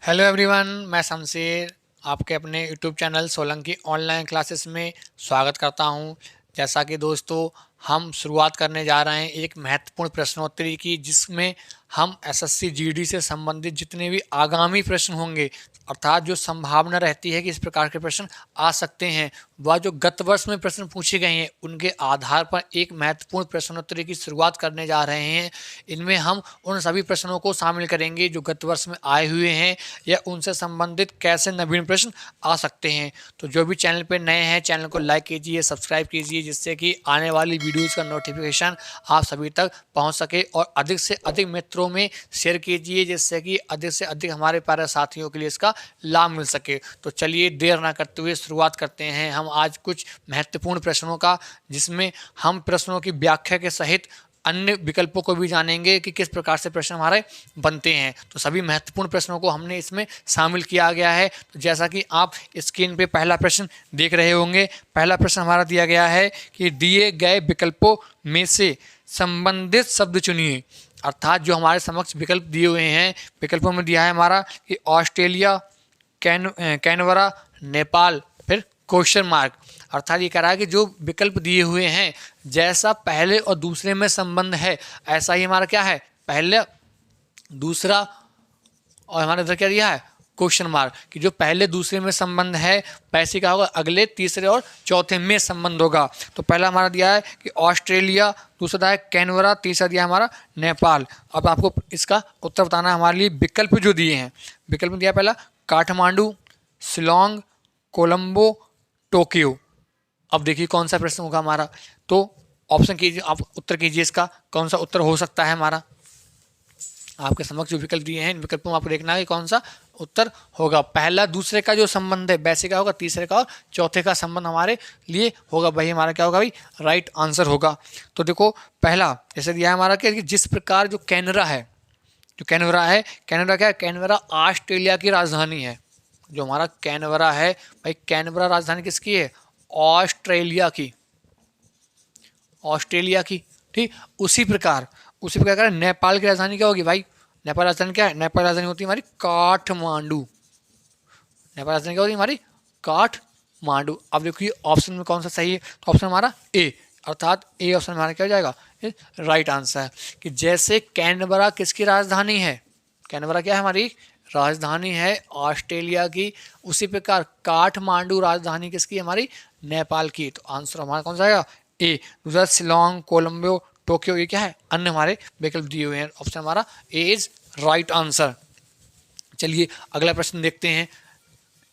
Hello everyone, मैं शमशेर आपके अपने YouTube channel Solanki online classes में स्वागत करता हूं। जैसा कि दोस्तों हम शुरुआत करने जा रहे हैं एक महत्वपूर्ण प्रश्नोत्तरी की, जिसमें हम एसएससी जीडी से संबंधित जितने भी आगामी प्रश्न होंगे, अर्थात जो संभावना रहती है कि इस प्रकार के प्रश्न आ सकते हैं, वह जो गत वर्ष में प्रश्न पूछे गए हैं उनके आधार पर एक महत्वपूर्ण प्रश्नोत्तरी की शुरुआत करने जा रहे हैं। इनमें हम उन सभी प्रश्नों को शामिल करेंगे जो गत वर्ष में आए हुए हैं या उनसे संबंधित कैसे नवीन प्रश्न आ सकते हैं। तो जो भी चैनल पर नए हैं, चैनल को लाइक कीजिए, सब्सक्राइब कीजिए, जिससे कि आने वाली वीडियोज़ का नोटिफिकेशन आप सभी तक पहुँच सके, और अधिक से अधिक मित्रों में शेयर कीजिए, जिससे कि अधिक से अधिक हमारे प्यारे साथियों के लिए इसका लाभ मिल सके। तो चलिए देर ना करते हुए शुरुआत करते हैं हम आज कुछ महत्वपूर्ण प्रश्नों का, जिसमें हम प्रश्नों की व्याख्या के सहित अन्य विकल्पों को भी जानेंगे कि किस प्रकार से प्रश्न हमारे बनते हैं। तो सभी महत्वपूर्ण प्रश्नों को हमने इसमें शामिल किया गया है। तो जैसा कि आप स्क्रीन पे पहला प्रश्न देख रहे होंगे, पहला प्रश्न हमारा दिया गया है कि दिए गए विकल्पों में से संबंधित शब्द चुनिए। अर्थात जो हमारे समक्ष विकल्प दिए हुए हैं, विकल्पों में दिया है हमारा कि ऑस्ट्रेलिया, कैनवरा, नेपाल, फिर क्वेश्चन मार्क। अर्थात ये कह रहा है कि जो विकल्प दिए हुए हैं, जैसा पहले और दूसरे में संबंध है, ऐसा ही हमारा क्या है, पहले दूसरा, और हमारे इधर क्या दिया है, क्वेश्चन मार्क, कि जो पहले दूसरे में संबंध है वैसे क्या होगा, अगले तीसरे और चौथे में संबंध होगा। तो पहला हमारा दिया है कि ऑस्ट्रेलिया, दूसरा है कैनवरा, तीसरा दिया हमारा नेपाल। अब आपको इसका उत्तर बताना है। हमारे लिए विकल्प जो दिए हैं, विकल्प दिया पहला काठमांडू, शिलोंग, कोलंबो, टोक्यो। अब देखिए कौन सा प्रश्न होगा हमारा। तो ऑप्शन कीजिए, आप उत्तर कीजिए, इसका कौन सा उत्तर हो सकता है हमारा। आपके समक्ष जो विकल्प दिए हैं, इन विकल्पों में आपको देखना है कि कौन सा उत्तर होगा। पहला दूसरे का जो संबंध है वैसे क्या होगा, तीसरे का और चौथे का संबंध हमारे लिए होगा, वही हमारा क्या होगा भाई, राइट आंसर होगा। तो देखो पहला जैसे दिया है हमारा कि जिस प्रकार जो कैनरा है, जो कैनवरा है, कैनवरा क्या है, कैनवरा ऑस्ट्रेलिया की राजधानी है। जो हमारा कैनवरा है भाई, कैनवरा राजधानी किसकी है, ऑस्ट्रेलिया की, ऑस्ट्रेलिया की। ठीक, उसी प्रकार नेपाल की राजधानी क्या होगी भाई, नेपाल राजधानी क्या है, नेपाल राजधानी होती है हमारी काठमांडू। नेपाल राजधानी क्या होती है हमारी, काठमांडू। अब देखिए ऑप्शन में कौन सा सही है, तो ऑप्शन हमारा ए, अर्थात ए ऑप्शन हमारा क्या हो जाएगा, राइट आंसर है। कि जैसे कैनबरा किसकी राजधानी है, कैनबरा क्या है हमारी राजधानी है ऑस्ट्रेलिया की, उसी प्रकार काठमांडू राजधानी किसकी है, हमारी नेपाल की। तो आंसर हमारा कौन सा आएगा, ए। दूसरा शिलोंग, कोलंबो, टोक्यो, ये क्या है, अन्य हमारे विकल्प दिए हुए हैं। ऑप्शन हमारा ए इज राइट आंसर। चलिए अगला प्रश्न देखते हैं।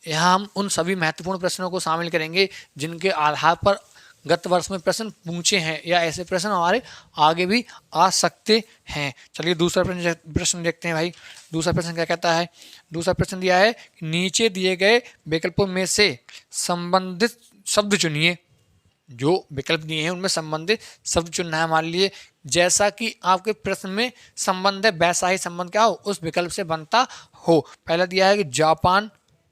यहाँ हम उन सभी महत्वपूर्ण प्रश्नों को शामिल करेंगे जिनके आधार पर गत वर्ष में प्रश्न पूछे हैं, या ऐसे प्रश्न हमारे आगे भी आ सकते हैं। चलिए दूसरा प्रश्न देखते हैं भाई। दूसरा प्रश्न क्या कहता है, दूसरा प्रश्न दिया है कि नीचे दिए गए विकल्पों में से संबंधित शब्द चुनिए। जो विकल्प दिए हैं उनमें संबंधित शब्द चुनना है हमारे लिए। जैसा कि आपके प्रश्न में संबंध है वैसा ही संबंध क्या हो, उस विकल्प से बनता हो। पहला दिया है कि Japan,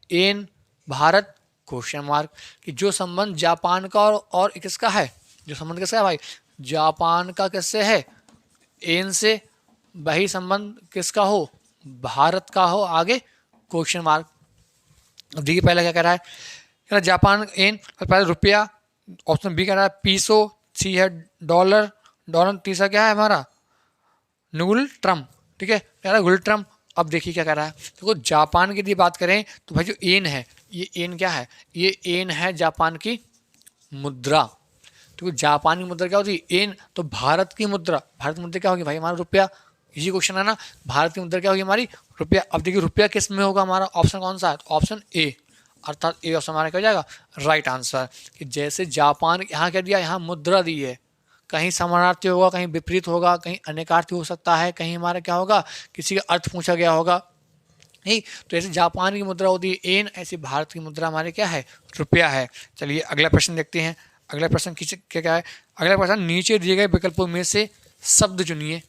yen, Bharat, question mark. कि जो संबंध जापान का और किसका है, जो संबंध किसका है भाई, जापान का किससे है, एन से, वही संबंध किसका हो, भारत का हो, आगे क्वेश्चन मार्क। अब देखिए पहला क्या कह रहा है, कह रहा है जापान एन, पहले रुपया, ऑप्शन बी कह रहा है पीसो, सी है डॉलर, डॉलर, तीसरा क्या है हमारा नुगुल ट्रम। ठीक है, कह रहा है गुल ट्रम। अब देखिए क्या कह रहा है, देखो जापान की यदि बात करें तो भाई जो एन है, ये एन क्या है, ये एन है जापान की मुद्रा। तो जापान की मुद्रा क्या होती है, एन। तो भारत की मुद्रा, भारत की मुद्रा क्या होगी भाई, हमारा रुपया। इसी क्वेश्चन है ना, भारत की मुद्रा क्या होगी हमारी, रुपया। अब देखिए रुपया किस में होगा हमारा, ऑप्शन कौन सा है, ऑप्शन ए, अर्थात ए ऑप्शन हमारा क्या हो जाएगा, राइट आंसर। कि जैसे जापान यहाँ क्या दिया, यहाँ मुद्रा दी है, कहीं समानार्थी होगा, कहीं विपरीत होगा, कहीं अनेकार्थी हो सकता है, कहीं हमारा क्या होगा, किसी का अर्थ पूछा गया होगा, नहीं। तो ऐसे जापान की मुद्रा होती है एन, ऐसी भारत की मुद्रा हमारे क्या है, रुपया है। चलिए अगला प्रश्न देखते हैं। अगला प्रश्न क्या क्या है, अगला प्रश्न नीचे दिए गए विकल्पों में से शब्द चुनिए,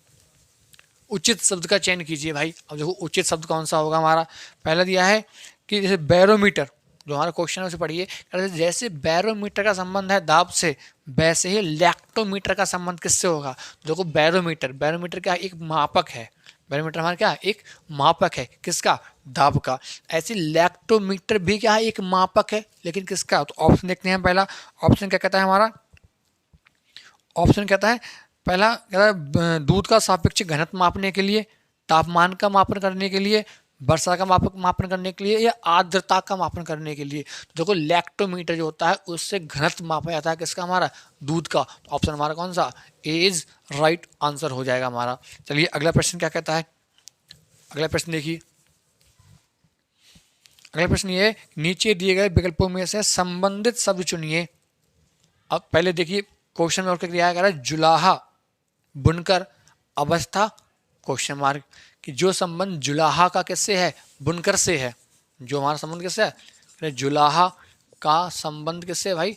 उचित शब्द का चयन कीजिए भाई। अब देखो उचित शब्द कौन सा होगा हमारा। पहला दिया है कि जैसे बैरोमीटर, जो हमारा क्वेश्चन है उसे पढ़िए। जैसे बैरोमीटर का संबंध है दाब से, वैसे ही लैक्टोमीटर का संबंध किससे होगा। देखो बैरोमीटर, बैरोमीटर क्या एक मापक है, बैरोमीटर हमारा क्या एक मापक है, किसका, दाब का। ऐसे लैक्टोमीटर भी क्या है, एक मापक है, लेकिन किसका? तो ऑप्शन देखते हैं। पहला ऑप्शन क्या कहता है हमारा? ऑप्शन कहता है पहला कहता है दूध का सापेक्षिक घनत्व मापने के लिए, तापमान का मापन करने के लिए, वर्षा का मापन करने के लिए, या आर्द्रता का मापन करने के लिए। तो देखो लैक्टोमीटर जो होता है उससे घनत्व मापा जाता है किसका? हमारा दूध का। तो ऑप्शन हमारा कौन सा? ए इज राइट आंसर हो जाएगा हमारा। चलिए अगला प्रश्न क्या कहता है? अगला प्रश्न देखिए, अगला प्रश्न ये है, नीचे दिए गए विकल्पों में से संबंधित शब्द चुनिए। अब पहले देखिए क्वेश्चन में और क्या दिया है, जुलाहा, बुनकर, अवस्था, क्वेश्चन मार्क। कि जो संबंध जुलाहा का किससे है? बुनकर से है। जो हमारा संबंध किससे है? जुलाहा का संबंध किससे है भाई?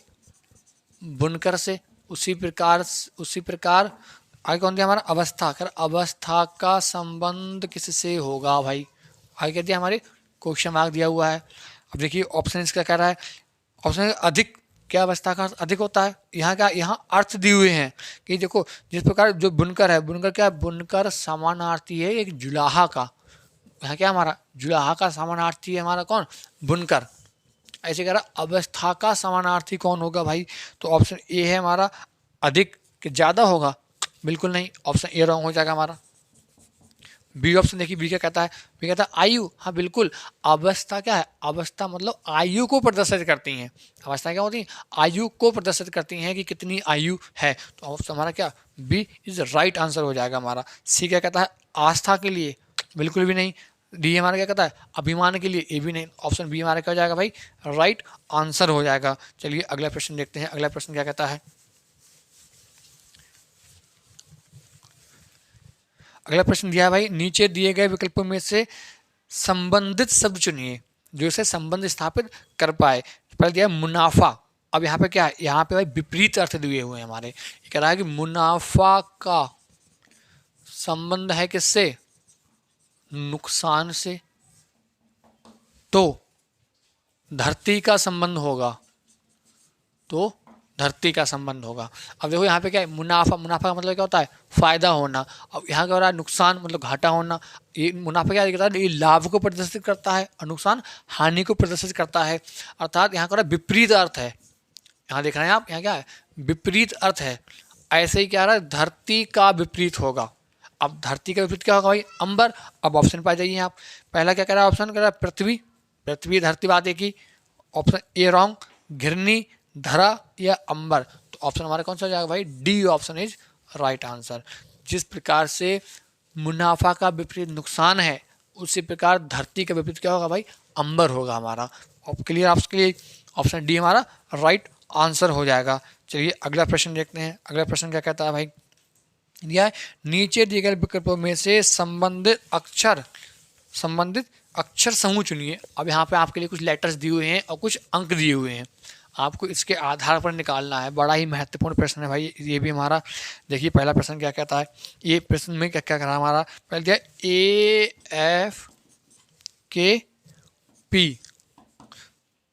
बुनकर से। उसी प्रकार आगे कौन दिया हमारा? अवस्था। कर अवस्था का संबंध किससे होगा भाई? आगे क्या दिया हमारे? क्वेश्चन मार्क दिया हुआ है। अब देखिए ऑप्शन इसका कह रहा है, ऑप्शन अधिक, क्या अवस्था का अधिक होता है? यहाँ क्या, यहाँ अर्थ दिए हुए हैं कि देखो जिस प्रकार जो बुनकर है, बुनकर क्या है? बुनकर समानार्थी है एक जुलाहा का। यहाँ क्या हमारा? जुलाहा का समानार्थी है हमारा कौन? बुनकर। ऐसे कह रहा अवस्था का समानार्थी कौन होगा भाई? तो ऑप्शन ए है हमारा अधिक, कि ज़्यादा होगा? बिल्कुल नहीं, ऑप्शन ए रॉन्ग हो जाएगा हमारा। बी ऑप्शन देखिए, बी क्या कहता है? बी कहता है आयु। हाँ बिल्कुल, अवस्था क्या है? अवस्था मतलब आयु को प्रदर्शित करती हैं। अवस्था क्या होती है? आयु को प्रदर्शित करती हैं कि कितनी आयु है। तो ऑप्शन हमारा क्या? बी इज राइट आंसर हो जाएगा हमारा। सी क्या कहता है? आस्था के लिए? बिल्कुल भी नहीं। डी हमारा क्या कहता है? अभिमान के लिए? ये भी नहीं। ऑप्शन बी हमारा क्या हो जाएगा भाई? राइट आंसर हो जाएगा। चलिए अगला प्रश्न देखते हैं। अगला प्रश्न क्या कहता है? अगला प्रश्न दिया है भाई, नीचे दिए गए विकल्पों में से संबंधित शब्द चुनिए जो इसे संबंध स्थापित कर पाए। पहले दिया मुनाफा। अब यहाँ पे क्या है? यहाँ पे भाई विपरीत अर्थ दिए हुए हैं हमारे। ये कह रहा है कि मुनाफा का संबंध है किससे? नुकसान से। तो धरती का संबंध होगा, तो धरती का संबंध होगा। अब देखो यहाँ पे क्या है? मुनाफा। मुनाफा का मतलब क्या होता है? फायदा होना। अब यहाँ क्या हो रहा है? नुकसान मतलब घाटा होना। ये मुनाफा क्या कहता है? ये लाभ को प्रदर्शित करता है और नुकसान हानि को प्रदर्शित करता है। अर्थात यहाँ का विपरीत अर्थ है। यहाँ देख रहे हैं आप, यहाँ क्या है? विपरीत अर्थ है। ऐसे ही क्या रहा है? धरती का विपरीत होगा। अब धरती का विपरीत क्या होगा भाई? अंबर। अब ऑप्शन पाए जाइए आप। पहला क्या कह रहा है? ऑप्शन कह रहा है पृथ्वी। पृथ्वी धरती बात एक ही। Option A wrong. घिरनी, धरा या अंबर। तो ऑप्शन हमारा कौन सा हो जाएगा भाई? D option is right answer. जिस प्रकार से मुनाफा का विपरीत नुकसान है, उसी प्रकार धरती का विपरीत क्या होगा भाई? अंबर होगा हमारा। क्लियर आपके लिए? ऑप्शन डी हमारा राइट आंसर हो जाएगा। चलिए अगला प्रश्न देखते हैं। अगला प्रश्न क्या कहता है भाई? दिया है, नीचे दिए गए विकल्पों में से संबंधित अक्षर समूह चुनिए। अब यहाँ पे आपके लिए कुछ लेटर्स दिए हुए हैं और कुछ अंक दिए हुए हैं, आपको इसके आधार पर निकालना है। बड़ा ही महत्वपूर्ण प्रश्न है भाई ये भी हमारा। देखिए पहला प्रश्न क्या कहता है? ये प्रश्न में क्या क्या करा हमारा? पहले दिया AFKP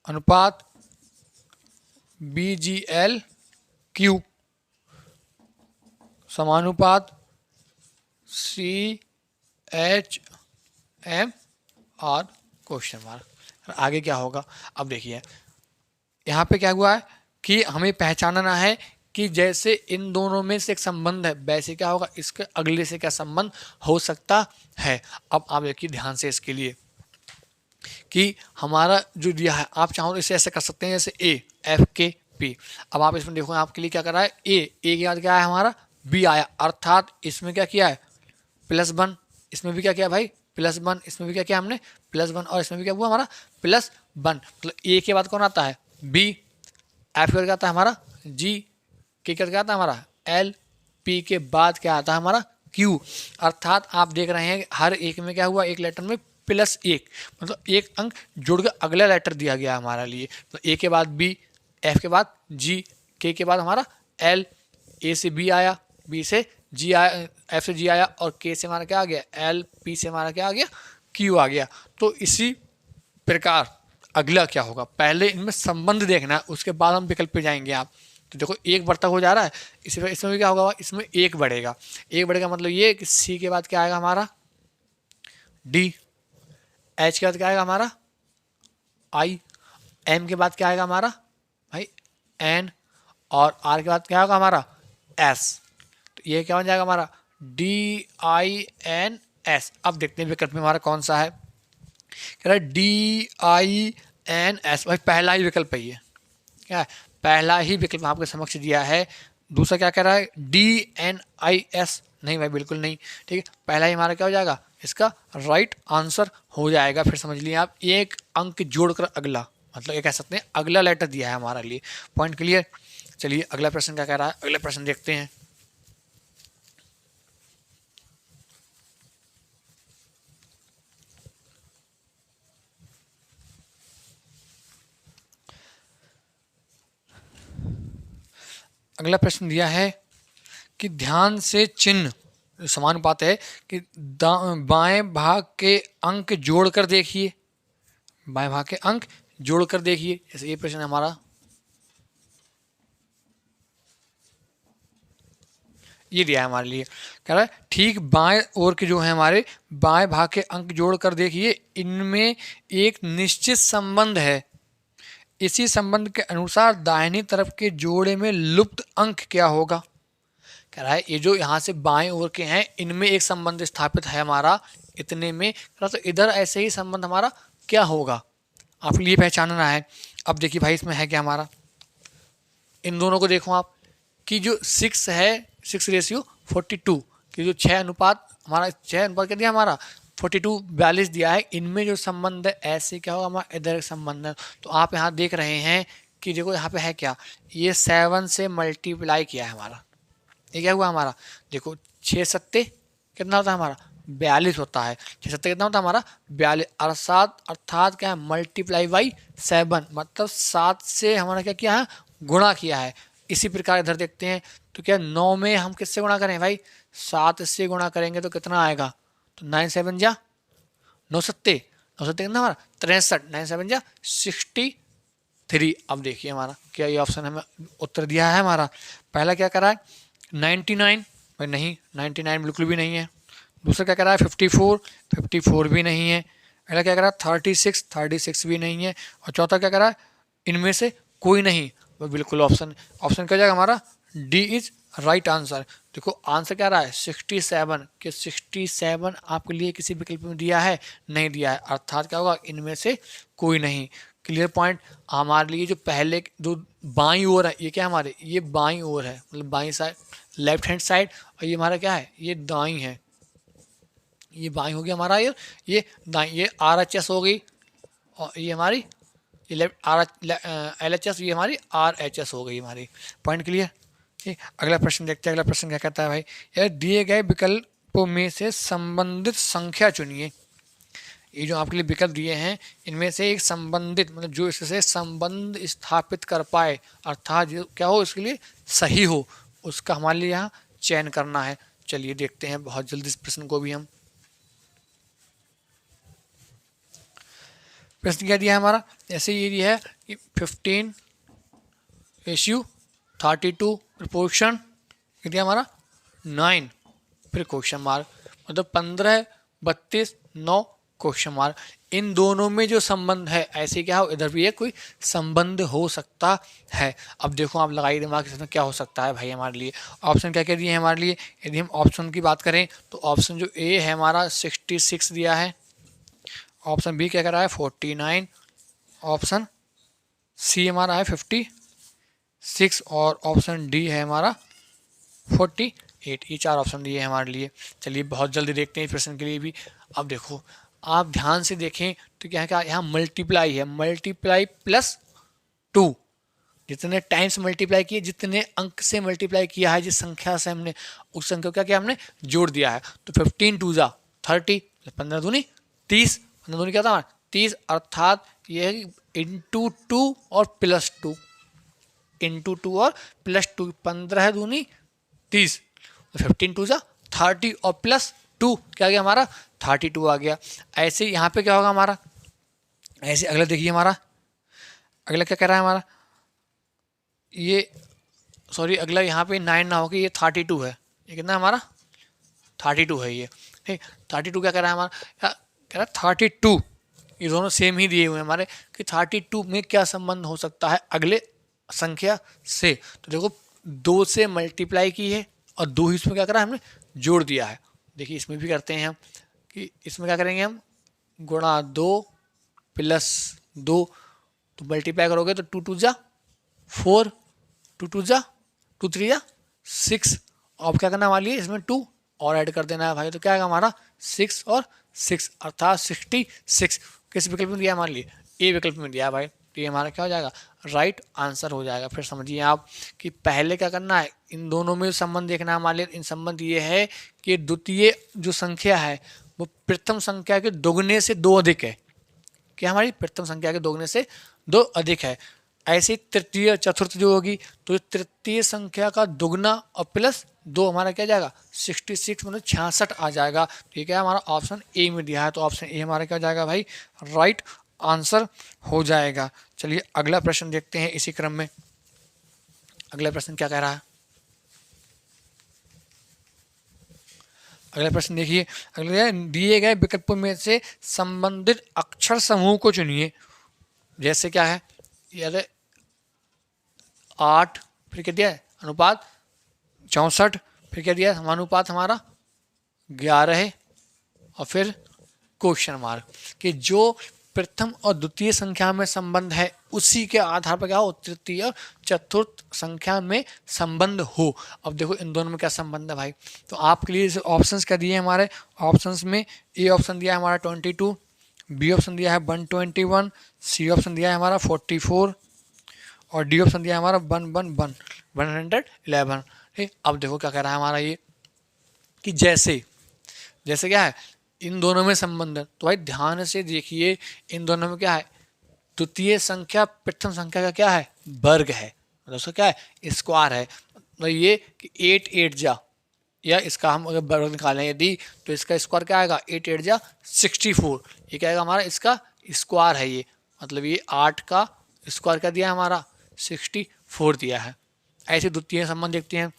अनुपात BGLQ समानुपात CHMR क्वेश्चन मार्क। आगे क्या होगा? अब देखिए यहाँ पे क्या हुआ है कि हमें पहचानना है कि जैसे इन दोनों में से एक संबंध है, वैसे क्या होगा इसके अगले से क्या संबंध हो सकता है। अब आप देखिए ध्यान से इसके लिए कि हमारा जो दिया है, आप चाहो तो इसे ऐसे कर सकते हैं जैसे AFKP। अब आप इसमें देखो आपके लिए क्या कर रहा है? ए के बाद क्या है हमारा? बी आया, अर्थात इसमें क्या किया है? +1। इसमें भी क्या किया भाई? +1। इसमें भी क्या किया हमने? +1। और इसमें भी क्या हुआ हमारा? +1। मतलब ए के बाद कौन आता है? बी। एफ के बाद क्या आता है हमारा? जी। के बाद क्या आता है हमारा? एल। पी के बाद क्या आता है हमारा? क्यू। अर्थात आप देख रहे हैं हर एक में क्या हुआ? एक लेटर में +1, मतलब एक अंक जोड़ के अगला लेटर दिया गया हमारा लिए। तो ए के बाद बी, एफ के बाद जी, के बाद हमारा एल, ए से बी आया, बी से जी आया, एफ से जी आया और के से हमारा क्या आ गया? एल। पी से हमारा क्या आ गया? क्यू आ गया। तो इसी प्रकार अगला क्या होगा? पहले इनमें संबंध देखना है, उसके बाद हम विकल्प पे जाएंगे। आप तो देखो एक बढ़ता हो जा रहा है, इसमें भी क्या होगा? इसमें एक बढ़ेगा। एक बढ़ेगा मतलब ये कि सी के बाद क्या आएगा हमारा? डी। एच के बाद क्या आएगा हमारा आई, एम के बाद क्या आएगा हमारा भाई एन, और आर के बाद क्या होगा हमारा एस। तो ये क्या बन जाएगा हमारा DINS। अब देखते हैं विकल्प में हमारा कौन सा है। कह रहा है DINS, भाई पहला ही विकल्प है ये, क्या है पहला ही विकल्प आपके समक्ष दिया है। दूसरा क्या कह रहा है DNIS, नहीं भाई बिल्कुल नहीं, ठीक है पहला ही हमारा क्या हो जाएगा इसका राइट आंसर हो जाएगा। फिर समझ लिए आप, एक अंक जोड़कर अगला, मतलब ये कह सकते हैं अगला लेटर दिया है हमारे लिए। Point clear. चलिए अगला प्रश्न क्या कह रहा है, अगला प्रश्न देखते हैं। अगला प्रश्न दिया है कि ध्यान से चिन्ह समानुपात है कि बाएं भाग के अंक जोड़कर देखिए, बाएं भाग के अंक जोड़कर देखिए। जैसे ये प्रश्न हमारा, ये दिया है हमारे लिए, कह रहा है ठीक बाएं ओर के जो है हमारे बाएं भाग के अंक जोड़कर देखिए, इनमें एक निश्चित संबंध है, इसी संबंध के अनुसार दाहिनी तरफ के जोड़े में लुप्त अंक क्या होगा। कह रहा है ये जो यहाँ से बाएं ओर के हैं इनमें एक संबंध स्थापित है हमारा इतने में, तो इधर ऐसे ही संबंध हमारा क्या होगा, आपके लिए पहचानना है। अब देखिए भाई इसमें है क्या हमारा, इन दोनों को देखो आप कि जो 6 है 6:42 कि जो 6 अनुपात हमारा 6 अनुपात क्या दिया हमारा 42 42 दिया है, इनमें जो संबंध है ऐसे क्या होगा हमारा इधर संबंध है। तो आप यहाँ देख रहे हैं कि देखो यहाँ पे है क्या, ये 7 से मल्टीप्लाई किया है हमारा, ये क्या हुआ हमारा देखो 6 सत्ते कितना होता है हमारा 42 होता है, 6 सत्ते कितना होता है हमारा 42, अर्थात क्या है मल्टीप्लाई बाई 7, मतलब 7 से हमारा क्या किया है गुणा किया है। इसी प्रकार इधर देखते हैं तो क्या 9 में हम किससे गुणा करें भाई 7 से गुणा करेंगे तो कितना आएगा, तो 9 7 जा 9 सत्ते कितना हमारा 63, 9 7 जा 63। अब देखिए हमारा क्या ये ऑप्शन हमें उत्तर दिया है हमारा, पहला क्या करा है 99, भाई नहीं 99 बिल्कुल भी नहीं है। दूसरा क्या करा है 54, 54 भी नहीं है। अगला क्या करा 36, 36 भी नहीं है। और चौथा क्या करा इनमें से कोई नहीं, वो बिल्कुल ऑप्शन क्या जाएगा हमारा डी इज राइट आंसर। देखो आंसर क्या रहा है 67, कि 67 आपके लिए किसी विकल्प में दिया है नहीं दिया है, अर्थात क्या होगा इनमें से कोई नहीं। Clear point. हमारे लिए जो पहले जो बाईं ओर है ये क्या हमारे ये बाईं ओर है, मतलब बाईं साइड लेफ्ट हैंड साइड, और ये हमारा क्या है ये दाईं है, ये बाईं हो गया हमारा, ये दाईं, ये RHS हो गई, और ये हमारी ये लेफ्ट LHS, ये हमारी RHS हो गई हमारी। Point clear. ठीक, अगला प्रश्न देखते हैं। अगला प्रश्न क्या कहता है भाई, यार दिए गए विकल्पों में से संबंधित संख्या चुनिए। ये जो आपके लिए विकल्प दिए हैं इनमें से एक संबंधित, मतलब जो इससे संबंध स्थापित कर पाए, अर्थात जो क्या हो इसके लिए सही हो, उसका हमारे लिए यहाँ चयन करना है। चलिए देखते हैं बहुत जल्दी इस प्रश्न को भी हम। प्रश्न क्या दिया है हमारा, ऐसे ये दिया है कि 15:32 प्रपोर्शन दिया हमारा 9 फिर क्वेश्चन मार्क, मतलब 15 32 9 क्वेश्चन मार्क। इन दोनों में जो संबंध है ऐसे क्या हो इधर भी एक कोई संबंध हो सकता है। अब देखो आप लगाइए दिमाग इसमें क्या हो सकता है भाई हमारे लिए। ऑप्शन क्या क्या दिए हैं हमारे लिए, यदि हम ऑप्शन की बात करें तो ऑप्शन जो ए है हमारा 66 दिया है, ऑप्शन बी क्या कर रहा है 49, ऑप्शन सी हमारा है 56, और ऑप्शन डी है हमारा 48। ये 4 ऑप्शन दिए हैं हमारे लिए। चलिए बहुत जल्दी देखते हैं इस प्रश्न के लिए भी। अब देखो आप ध्यान से देखें तो क्या है, क्या यहाँ मल्टीप्लाई है, मल्टीप्लाई +2, जितने टाइम्स मल्टीप्लाई किए, जितने अंक से मल्टीप्लाई किया है, जिस संख्या से हमने उस संख्या को क्या किया हमने जोड़ दिया है। तो 15 2 जा 30, 15 दूनी 30, 15 दूनी क्या था 30, अर्थात ये है इंटू 2 और +2, इंटू 2 और +2, 15 दूनी 30, 15 2 जा 30 और +2 क्या गया हमारा 32 आ गया। ऐसे यहाँ पे क्या होगा हमारा, ऐसे अगला देखिए हमारा, अगला क्या कह रहा है हमारा, ये सॉरी अगला यहाँ पे 9 ना होगा, ये 32 है, ये कितना हमारा 32 है ये, ठीक 32 क्या कह रहा है हमारा, क्या कह रहा है 32 ये दोनों सेम ही दिए हुए हैं हमारे कि 32 में क्या संबंध हो सकता है अगले संख्या से। तो देखो 2 से मल्टीप्लाई की है और 2 ही इसमें क्या करा हमने जोड़ दिया है। देखिए इसमें भी करते हैं हम कि इसमें क्या करेंगे हम गुणा 2 प्लस 2, तो मल्टीप्लाई करोगे तो 2 2 जा 4, 2 2 जा 2 3 जा 6। अब क्या करना वाली है इसमें 2 और ऐड कर देना है भाई, तो क्या आएगा हमारा 6 और 6 अर्थात 66। किस विकल्प में दिया है मान लीजिए ए विकल्प में दिया है भाई, तो ये हमारा क्या हो जाएगा राइट आंसर हो जाएगा। फिर समझिए आप कि पहले क्या करना है इन दोनों में संबंध देखना है। मान लीजिए इन संबंध ये है कि द्वितीय जो संख्या है वो प्रथम संख्या के दोगुने से 2 अधिक है, क्या हमारी प्रथम संख्या के दोगुने से 2 अधिक है। ऐसे तृतीय चतुर्थ जो होगी तो तृतीय संख्या का दुगना और प्लस 2 हमारा क्या जाएगा 66 मतलब 66 आ जाएगा। ठीक है हमारा ऑप्शन ए में दिया है, तो ऑप्शन ए हमारा क्या हो जाएगा भाई राइट आंसर हो जाएगा। चलिए अगला प्रश्न देखते हैं इसी क्रम में। अगला प्रश्न क्या कह रहा है, अगला प्रश्न देखिए। अगले दिए गए विकल्पों में से संबंधित अक्षर समूह को चुनिए। जैसे क्या है यार 8, फिर क्या दिया है अनुपात 64, फिर क्या दिया है समानुपात हमारा 11 है, और फिर क्वेश्चन मार्क कि जो प्रथम और द्वितीय संख्या में संबंध है उसी के आधार पर क्या हो तृतीय और चतुर्थ संख्या में संबंध हो। अब देखो इन दोनों में क्या संबंध है भाई, तो आपके लिए ऑप्शंस क्या दिए हमारे, ऑप्शंस में ए ऑप्शन दिया है हमारा 22, बी ऑप्शन दिया है 121, सी ऑप्शन दिया है हमारा 44 और डी ऑप्शन दिया है हमारा 111। ठीक, अब देखो क्या कह रहा है हमारा ये कि जैसे जैसे क्या है इन दोनों में संबंध है, तो भाई ध्यान से देखिए इन दोनों में क्या है द्वितीय संख्या प्रथम संख्या का क्या है वर्ग है, मतलब उसका क्या है स्क्वायर है। मतलब ये कि 8 8 जा, या इसका हम अगर वर्ग निकालें यदि तो इसका स्क्वायर क्या आएगा 8 8 जा 64, ये क्या आएगा हमारा इसका स्क्वायर है ये, मतलब ये 8 का स्क्वायर क्या दिया है हमारा 64 दिया है। ऐसे द्वितीय संबंध देखते हैं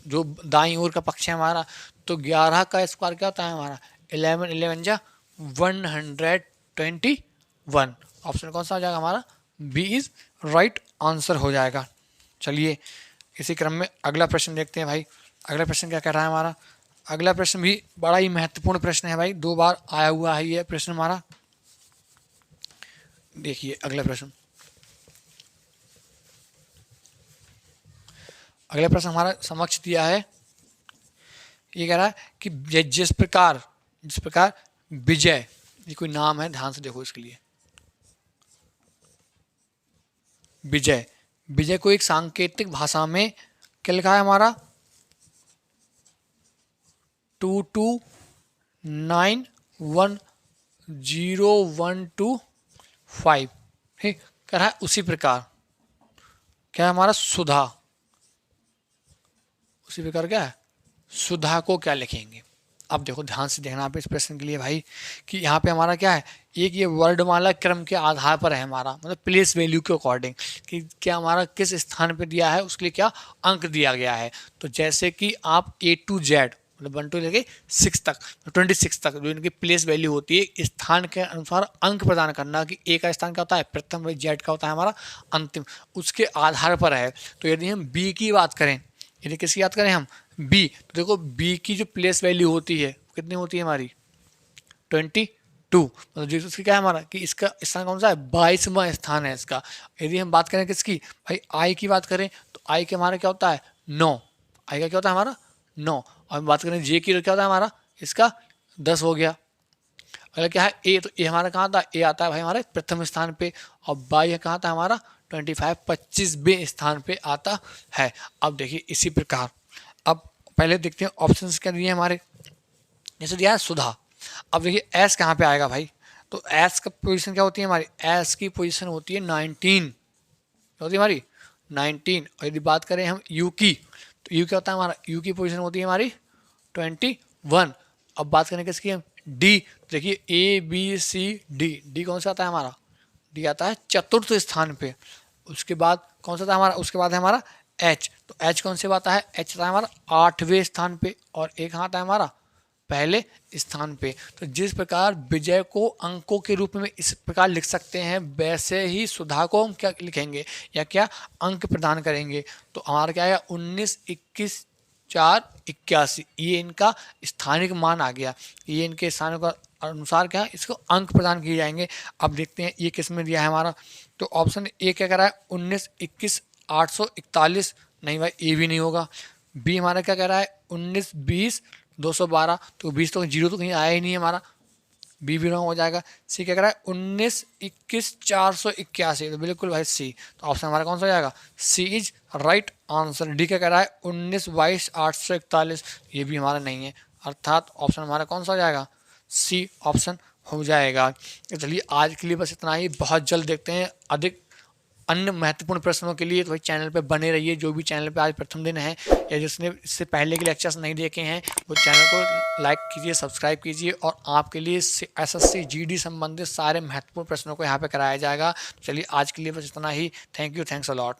जो दाईं ओर का पक्ष है हमारा, तो 11 का स्क्वायर क्या होता है हमारा 11 11 जा 121। ऑप्शन कौन सा हो जाएगा हमारा बी इज राइट आंसर हो जाएगा। चलिए इसी क्रम में अगला प्रश्न देखते हैं भाई। अगला प्रश्न क्या कह रहा है हमारा, अगला प्रश्न भी बड़ा ही महत्वपूर्ण प्रश्न है भाई, 2 बार आया हुआ है ये प्रश्न हमारा। देखिए अगला प्रश्न, अगला प्रश्न हमारा समक्ष दिया है। ये कह रहा है कि जिस प्रकार विजय, ये कोई नाम है ध्यान से देखो इसके लिए, विजय विजय को एक सांकेतिक भाषा में क्या लिखा है हमारा 229100125। ठीक कह रहा है उसी प्रकार क्या है हमारा सुधा, उसी प्रकार क्या है सुधा को क्या लिखेंगे। अब देखो ध्यान से देखना आप इस प्रश्न के लिए भाई कि यहाँ पे हमारा क्या है एक ये वर्णमाला क्रम के आधार पर है हमारा, मतलब प्लेस वैल्यू के अकॉर्डिंग कि क्या हमारा किस स्थान पे दिया है उसके लिए क्या अंक दिया गया है। तो जैसे कि आप A to Z मतलब 1 to लेके 6 तक 26 तक जो इनकी प्लेस वैल्यू होती है स्थान के अनुसार अंक प्रदान करना कि A का स्थान क्या होता है प्रथम, Z का होता है हमारा अंतिम, उसके आधार पर है। तो यदि हम B की बात करें, यदि किसकी बात करें हम बी, तो देखो बी की जो प्लेस वैल्यू होती है कितनी होती है हमारी 22, मतलब जो उसकी क्या है हमारा कि इसका स्थान कौन सा है 22वां स्थान है इसका। यदि हम बात करें किसकी भाई आई की बात करें तो आई के हमारा क्या होता है 9, आई का क्या होता है हमारा 9। और हम बात करें जे की तो क्या होता है हमारा इसका 10 हो गया। अगर क्या है ए, तो ए हमारा कहाँ आता है ए आता है भाई हमारे प्रथम स्थान पे, और बाई कहाँ आता है हमारा 25वें स्थान पे आता है। अब देखिए इसी प्रकार अब पहले देखते हैं ऑप्शंस क्या दिए हमारे, जैसे दिया है सुधा। अब देखिए एस कहाँ पे आएगा भाई, तो एस का पोजीशन क्या होती है हमारी, एस की पोजीशन होती है 19, क्या होती है हमारी 19। और यदि बात करें हम यू की तो यू क्या होता है हमारा, यू की पोजीशन होती है हमारी 21। अब बात करें किसकी हम डी, देखिए A B C D, D कौन सा आता है हमारा डी आता है चतुर्थ स्थान पे। उसके बाद कौन सा था हमारा, उसके बाद है हमारा एच, तो एच कौन से आता है एच आता है हमारा 8वें स्थान पे, और एक कहाँ आता है हमारा पहले स्थान पे। तो जिस प्रकार विजय को अंकों के रूप में इस प्रकार लिख सकते हैं, वैसे ही सुधा को हम क्या लिखेंगे या क्या अंक प्रदान करेंगे। तो हमारा क्या आएगा 19, 21, 4, 81, ये इनका स्थानिक मान आ गया। ये इनके स्थानों का अनुसार क्या है, इसको अंक प्रदान किए जाएंगे। अब देखते हैं ये किस में दिया है हमारा। तो ऑप्शन ए क्या कह रहा है 19, 21, 841, नहीं भाई ये भी नहीं होगा। बी हमारा क्या कह रहा है 19, 20, 212, तो 20 तो जीरो तो कहीं आया ही नहीं है हमारा, बी भी रॉन्ग हो जाएगा। सी क्या कह रहा है 19, 21, 481, तो बिल्कुल भाई सी। तो ऑप्शन हमारा कौन सा हो जाएगा, सी इज राइट आंसर। डी क्या कह रहा है 19, 22, 841, ये भी हमारा नहीं है, अर्थात ऑप्शन हमारा कौन सा हो जाएगा, सी ऑप्शन हो जाएगा। तो चलिए आज के लिए बस इतना ही, बहुत जल्द देखते हैं अधिक अन्य महत्वपूर्ण प्रश्नों के लिए। तो भाई चैनल पे बने रहिए, जो भी चैनल पे आज प्रथम दिन है या जिसने इससे पहले के लेक्चर्स नहीं देखे हैं वो चैनल को लाइक कीजिए, सब्सक्राइब कीजिए, और आपके लिए एसएससी जीडी संबंधित सारे महत्वपूर्ण प्रश्नों को यहाँ पे कराया जाएगा। चलिए आज के लिए बस इतना ही। Thank you, thanks a lot.